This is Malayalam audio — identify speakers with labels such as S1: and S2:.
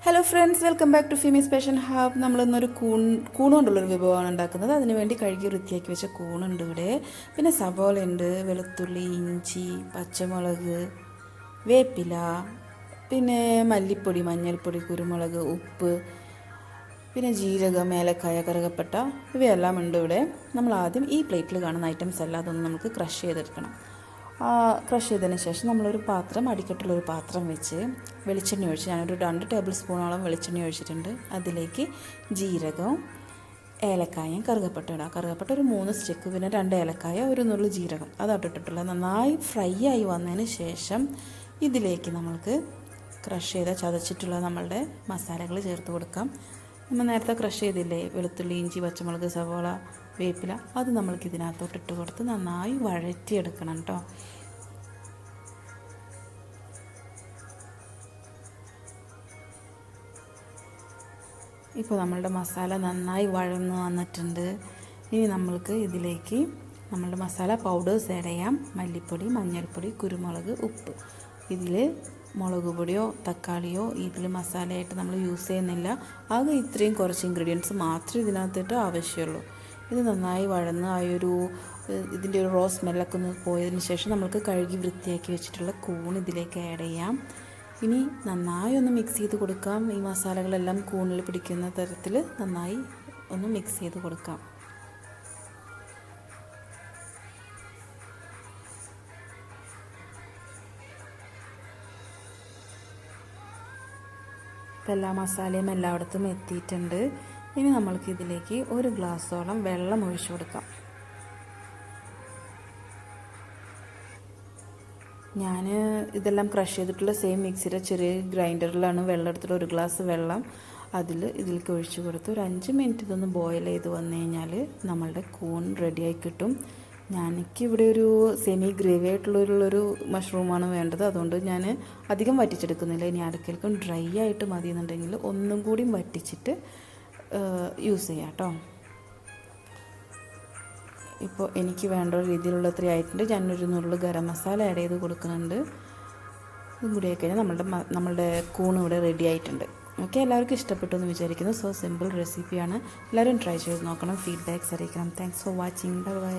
S1: Hello friends, welcome back to Fimi special hub. നമ്മളിന്നൊരു കൂണുകൊണ്ടുള്ളൊരു വിഭവമാണ് ഉണ്ടാക്കുന്നത്. അതിനുവേണ്ടി കഴുകി വൃത്തിയാക്കി വെച്ച കൂണുണ്ട് ഇവിടെ. പിന്നെ സബോള ഉണ്ട്, വെളുത്തുള്ളി, ഇഞ്ചി, പച്ചമുളക്, വേപ്പില, പിന്നെ മല്ലിപ്പൊടി, മഞ്ഞൾപ്പൊടി, കുരുമുളക്, ഉപ്പ്, പിന്നെ ജീരകം, ഏലക്കായ, കറുകപ്പട്ട ഇവയെല്ലാം ഉണ്ട് ഇവിടെ. നമ്മൾ ആദ്യം ഈ പ്ലേറ്റിൽ കാണുന്ന ഐറ്റംസ് എല്ലാം അതൊന്ന് നമുക്ക് ക്രഷ് ചെയ്തെടുക്കണം. ക്രഷ് ചെയ്തതിന് ശേഷം നമ്മളൊരു പാത്രം, അടിക്കട്ടുള്ളൊരു പാത്രം വെച്ച് വെളിച്ചെണ്ണ ഒഴിച്ച്, ഞാനൊരു 2 ടേബിൾ സ്പൂണോളം വെളിച്ചെണ്ണ ഒഴിച്ചിട്ടുണ്ട്. അതിലേക്ക് ജീരകവും ഏലക്കായും കറുകപ്പട്ട ഇടാം. കറുകപ്പട്ട ഒരു 3 സ്റ്റിക്ക്, പിന്നെ 2 ഏലക്കായ, ഒരു നുള്ളു ജീരകം അതിട്ടിട്ടുള്ളത് നന്നായി ഫ്രൈ ആയി വന്നതിന് ശേഷം ഇതിലേക്ക് നമ്മൾക്ക് ക്രഷ് ചെയ്ത ചതച്ചിട്ടുള്ള നമ്മളുടെ മസാലകൾ ചേർത്ത് കൊടുക്കാം. നമ്മൾ നേരത്തെ ക്രഷ് ചെയ്തില്ലേ, വെളുത്തുള്ളി, ഇഞ്ചി, പച്ചമുളക്, സവോള, വേപ്പില, അത് നമ്മൾക്ക് ഇതിനകത്തോട്ട് ഇട്ട് കൊടുത്ത് നന്നായി വഴറ്റിയെടുക്കണം കേട്ടോ. ഇപ്പോൾ നമ്മളുടെ മസാല നന്നായി വഴന്ന് വന്നിട്ടുണ്ട്. ഇനി നമ്മൾക്ക് ഇതിലേക്ക് നമ്മളുടെ മസാല പൗഡേഴ്സ് ആഡ് ചെയ്യാം. മല്ലിപ്പൊടി, മഞ്ഞൾപ്പൊടി, കുരുമുളക്, ഉപ്പ്. ഇതിൽ മുളക് പൊടിയോ തക്കാളിയോ ഇതിൽ മസാലയായിട്ട് നമ്മൾ യൂസ് ചെയ്യുന്നില്ല. ആകെ ഇത്രയും കുറച്ച് ഇൻഗ്രീഡിയൻസ് മാത്രമേ ഇതിനകത്തിട്ട് ആവശ്യമുള്ളൂ. ഇത് നന്നായി വഴന്ന് ഇതിൻ്റെ ഒരു റോ സ്മെല്ലൊക്കെ ഒന്ന് പോയതിന് ശേഷം നമുക്ക് കഴുകി വൃത്തിയാക്കി വെച്ചിട്ടുള്ള കൂൺ ഇതിലേക്ക് ആഡ് ചെയ്യാം. ഇനി നന്നായി ഒന്ന് മിക്സ് ചെയ്ത് കൊടുക്കാം. ഈ മസാലകളെല്ലാം കൂണിൽ പിടിക്കുന്ന തരത്തിൽ നന്നായി ഒന്ന് മിക്സ് ചെയ്ത് കൊടുക്കാം. ഇപ്പോൾ എല്ലാ മസാലയും എല്ലായിടത്തും എത്തിയിട്ടുണ്ട്. ഇനി നമ്മൾക്ക് ഇതിലേക്ക് 1 ഗ്ലാസ്സോളം വെള്ളം ഒഴിച്ചു കൊടുക്കാം. ഞാൻ ഇതെല്ലാം ക്രഷ് ചെയ്തിട്ടുള്ള സെയിം മിക്സിയുടെ ചെറിയ ഗ്രൈൻഡറിലാണ് വെള്ളം എടുത്തിട്ട് 1 ഗ്ലാസ് വെള്ളം ഇതിലേക്ക് ഒഴിച്ചു കൊടുത്ത് ഒരു 5 മിനിറ്റ് ഇതൊന്ന് ബോയിൽ ചെയ്ത് വന്നു കഴിഞ്ഞാൽ നമ്മളുടെ കൂൺ റെഡിയായി കിട്ടും. എനിക്കിവിടെ ഒരു സെമി ഗ്രേവി ആയിട്ടുള്ളൊരു മഷ്റൂമാണ് വേണ്ടത്. അതുകൊണ്ട് ഞാൻ അധികം വറ്റിച്ചെടുക്കുന്നില്ല. ഇനി ആർക്കെങ്കിലും ഡ്രൈ ആയിട്ട് മതി എന്നുണ്ടെങ്കിൽ ഒന്നും കൂടി വറ്റിച്ചിട്ട് യൂസ് ചെയ്യാം കേട്ടോ. ഇപ്പോൾ എനിക്ക് വേണ്ട രീതിയിലുള്ള ഇത്ര ആയിട്ടുണ്ട്. ഞാനൊരു നുള്ളു ഗരം മസാല ആഡ് ചെയ്ത് കൊടുക്കുന്നുണ്ട്. ഇതും കൂടി ആയിക്കഴിഞ്ഞാൽ നമ്മളുടെ കൂൺ ഇവിടെ റെഡി ആയിട്ടുണ്ട്. ഓക്കെ, എല്ലാവർക്കും ഇഷ്ടപ്പെട്ടു എന്ന് വിചാരിക്കുന്നു. സോ സിമ്പിൾ റെസിപ്പിയാണ്. എല്ലാവരും ട്രൈ ചെയ്ത് നോക്കണം, ഫീഡ്ബാക്ക്സ് അറിയിക്കണം. Thanks for watching. Bye bye.